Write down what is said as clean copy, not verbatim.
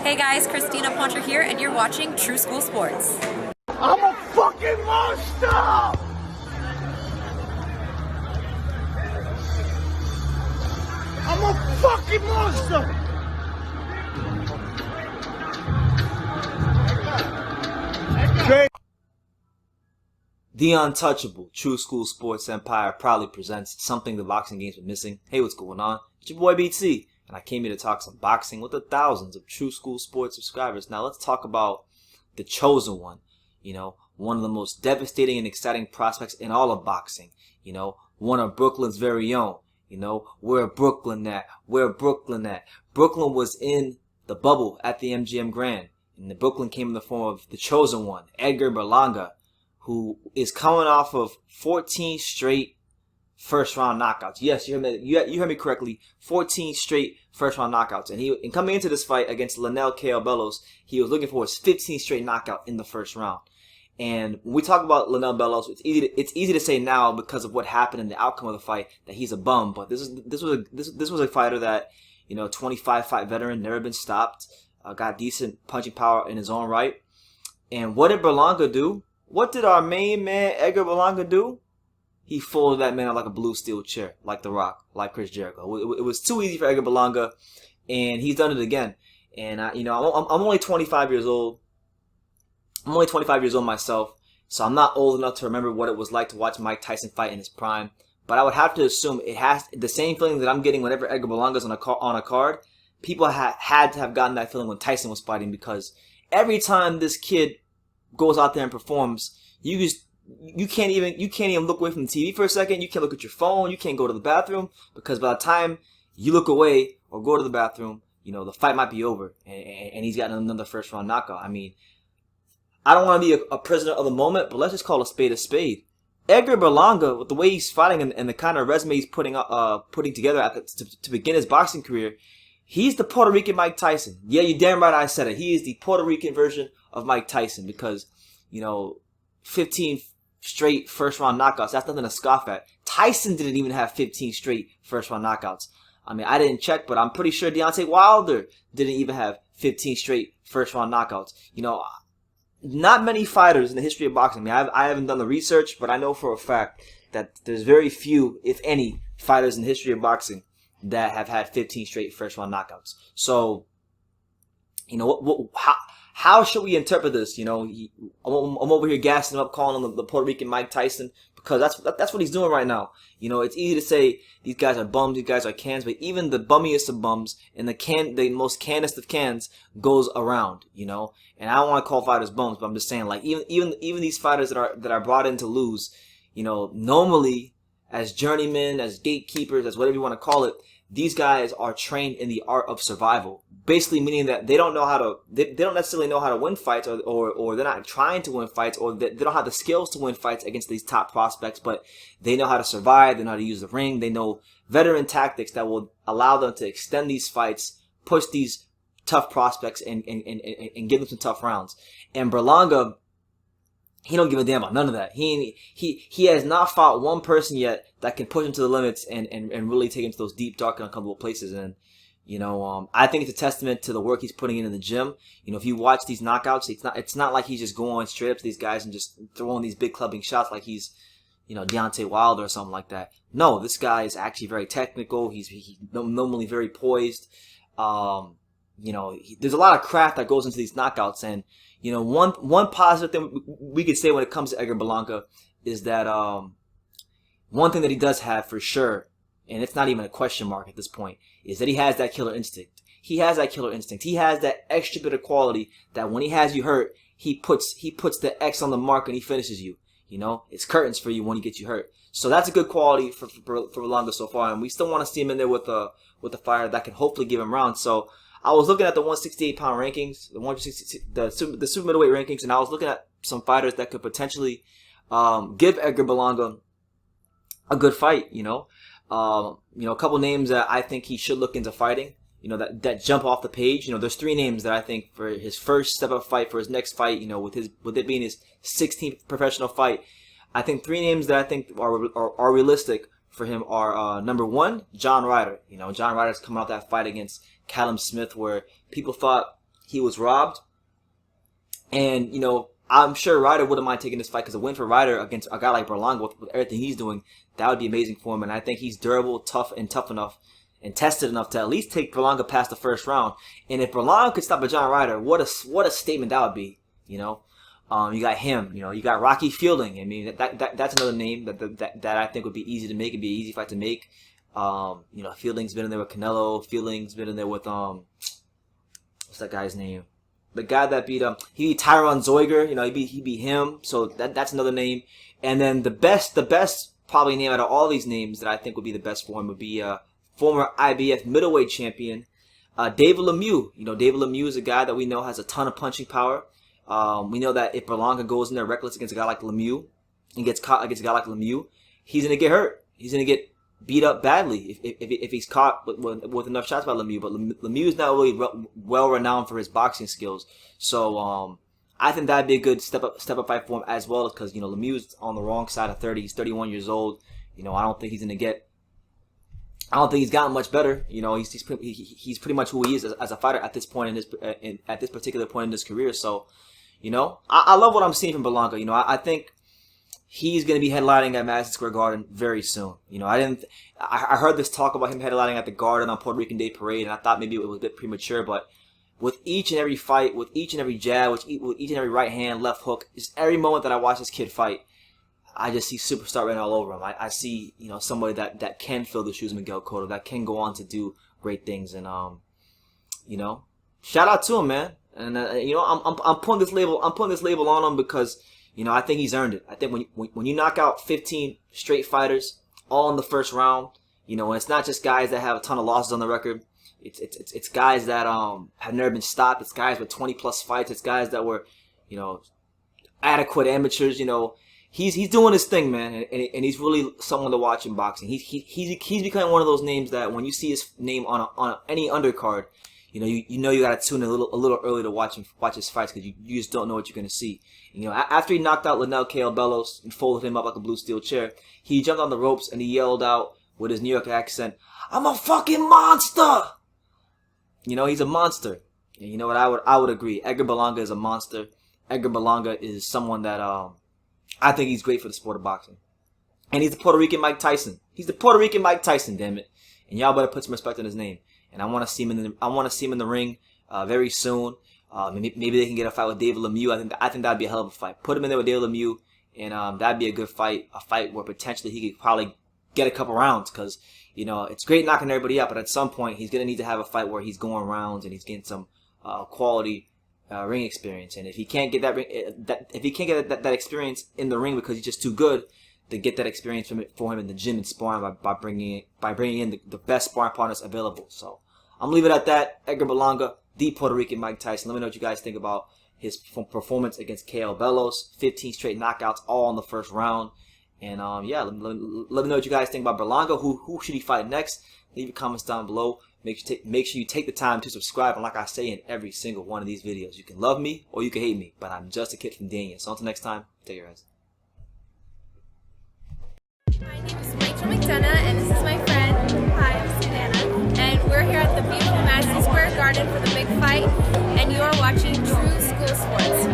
Hey guys, Christina Poncher here, and you're watching True School Sports. I'm a fucking monster! I'm a fucking monster! The untouchable True School Sports Empire proudly presents something the boxing game's been missing. Hey, what's going on? It's your boy BT, and I came here to talk some boxing with the thousands of True School Sports subscribers. Now let's talk about the chosen one. One of the most devastating and exciting prospects in all of boxing. One of Brooklyn's very own. Where Brooklyn at? Where Brooklyn at? Brooklyn was in the bubble at the MGM Grand, and the Brooklyn came in the form of the chosen one, Edgar Berlanga, who is coming off of 14 straight first-round knockouts. Yes, you heard me correctly. 14 straight first-round knockouts. And coming into this fight against Lionel Bellos, he was looking for his 15th straight knockout in the first round. And when we talk about Lionel Bellos, it's easy to say now because of what happened in the outcome of the fight that he's a bum. But this was a fighter that 25-fight veteran, never been stopped, got decent punching power in his own right. And what did Berlanga do? What did our main man Edgar Berlanga do? He folded that man out like a blue steel chair, like The Rock, like Chris Jericho. It was too easy for Edgar Berlanga, and he's done it again. And I'm only 25 years old. I'm only 25 years old myself, so I'm not old enough to remember what it was like to watch Mike Tyson fight in his prime. But I would have to assume it has the same feeling that I'm getting whenever Edgar Berlanga's on a card. People had to have gotten that feeling when Tyson was fighting, because every time this kid goes out there and performs, you can't even look away from the TV for a second. You can't look at your phone. You can't go to the bathroom, because by the time you look away or go to the bathroom, the fight might be over, and he's got another first round knockout. I mean, I don't want to be a prisoner of the moment, but let's just call a spade a spade. Edgar Berlanga, with the way he's fighting and the kind of resume he's putting together to begin his boxing career, he's the Puerto Rican Mike Tyson. Yeah, you're damn right I said it. He is the Puerto Rican version of Mike Tyson, because 15 straight first round knockouts, that's nothing to scoff at. Tyson didn't even have 15 straight first round knockouts. I mean, I didn't check, but I'm pretty sure Deontay Wilder didn't even have 15 straight first round knockouts. Not many fighters in the history of boxing. I mean, I haven't done the research, but I know for a fact that there's very few, if any, fighters in the history of boxing that have had 15 straight first round knockouts. So, how should we interpret this? I'm over here gassing him up, calling him the Puerto Rican Mike Tyson, because that's what he's doing right now. It's easy to say these guys are bums, these guys are cans, but even the bummiest of bums and the most cannest of cans goes around. And I don't want to call fighters bums, but I'm just saying, like, even these fighters that are brought in to lose, normally as journeymen, as gatekeepers, as whatever you want to call it, these guys are trained in the art of survival. Basically meaning that they don't necessarily know how to win fights, or they're not trying to win fights, or they don't have the skills to win fights against these top prospects, but they know how to survive, they know how to use the ring, they know veteran tactics that will allow them to extend these fights, push these tough prospects, and give them some tough rounds. And Berlanga, he don't give a damn about none of that. He has not fought one person yet that can push him to the limits and really take him to those deep, dark, and uncomfortable places. And I think it's a testament to the work he's putting in the gym. If you watch these knockouts, it's not like he's just going straight up to these guys and just throwing these big clubbing shots like he's Deontay Wilder or something like that. No, this guy is actually very technical. He's normally very poised. There's a lot of craft that goes into these knockouts, and one positive thing we could say when it comes to Edgar Berlanga is that one thing that he does have for sure, and it's not even a question mark at this point, is that he has that killer instinct. He has that killer instinct. He has that extra bit of quality that when he has you hurt, he puts the X on the mark and he finishes you. It's curtains for you when he gets you hurt. So that's a good quality for Berlanga so far, and we still want to see him in there with a fighter that can hopefully give him rounds. So I was looking at the 168-pound rankings, the super middleweight rankings, and I was looking at some fighters that could potentially give Edgar Berlanga a good fight. A couple names that I think he should look into fighting. That jump off the page. There's three names that I think for his first step up fight, for his next fight. With it being his 16th professional fight, I think three names that I think are realistic for him are number one, John Ryder. John Ryder's coming off that fight against Callum Smith, where people thought he was robbed. And, I'm sure Ryder wouldn't mind taking this fight, because a win for Ryder against a guy like Berlanga with everything he's doing, that would be amazing for him. And I think he's durable, tough enough and tested enough to at least take Berlanga past the first round. And if Berlanga could stop a John Ryder, what a statement that would be. You got him. You got Rocky Fielding. I mean, that's another name that I think would be easy to make. It'd be an easy fight to make. Fielding's been in there with Canelo. Fielding's been in there with what's that guy's name? The guy that beat he beat Tyron Zoiger. He beat him. So that's another name. And then the best probably name out of all these names that I think would be the best for him would be former IBF middleweight champion David Lemieux. David Lemieux is a guy that we know has a ton of punching power. We know that if Berlanga goes in there reckless against a guy like Lemieux and gets caught against a guy like Lemieux, he's gonna get hurt. He's gonna get beat up badly if he's caught with enough shots by Lemieux. But Lemieux is not really well renowned for his boxing skills. So I think that'd be a good step up fight for him as well, because Lemieux's on the wrong side of 30. He's 31 years old. I don't think he's gotten much better. He's pretty much who he is as a fighter at this point at this particular point in his career. So, I love what I'm seeing from Berlanga. I think he's going to be headlining at Madison Square Garden very soon. I heard this talk about him headlining at the Garden on Puerto Rican Day Parade, and I thought maybe it was a bit premature, but with each and every fight, with each and every jab, with each and every right hand, left hook, just every moment that I watch this kid fight, I just see superstar written all over him. I see, somebody that can fill the shoes of Miguel Cotto, that can go on to do great things, and shout out to him, man. And I'm putting this label on him because I think he's earned it. I think when you knock out 15 straight fighters all in the first round, and it's not just guys that have a ton of losses on the record. It's guys that have never been stopped. It's guys with 20 plus fights. It's guys that were adequate amateurs. He's doing his thing, man, and he's really someone to watch in boxing. He's becoming one of those names that when you see his name on any undercard, you gotta tune in a little early to watch his fights, because you just don't know what you're gonna see. After he knocked out Linnell Cael Bellows and folded him up like a blue steel chair, he jumped on the ropes and he yelled out with his New York accent, "I'm a fucking monster!" He's a monster. And you know what? I would agree. Edgar Berlanga is a monster. Edgar Berlanga is someone that I think he's great for the sport of boxing. And he's the Puerto Rican Mike Tyson. He's the Puerto Rican Mike Tyson, damn it. And y'all better put some respect on his name. And I want to see him in the ring very soon. Maybe they can get a fight with David Lemieux. I think that'd be a hell of a fight. Put him in there with David Lemieux, and that'd be a good fight. A fight where potentially he could probably get a couple rounds, because it's great knocking everybody out, but at some point he's gonna need to have a fight where he's going rounds and he's getting some quality ring experience. And if he can't get that experience in the ring because he's just too good, to get that experience for him in the gym and sparring by bringing in the best sparring partners available. So I'm leaving it at that. Edgar Berlanga, the Puerto Rican Mike Tyson. Let me know what you guys think about his performance against Cael Bellows. 15 straight knockouts, all in the first round. And yeah, let me know what you guys think about Berlanga. Who should he fight next? Leave your comments down below. Make sure you take the time to subscribe. And like I say in every single one of these videos, you can love me or you can hate me, but I'm just a kid from Dania. So until next time, take care, guys. My name is Rachel McDonough, and this is my friend. Hi, I'm Susanna. And we're here at the beautiful Madison Square Garden for the big fight. And you are watching True School Sports.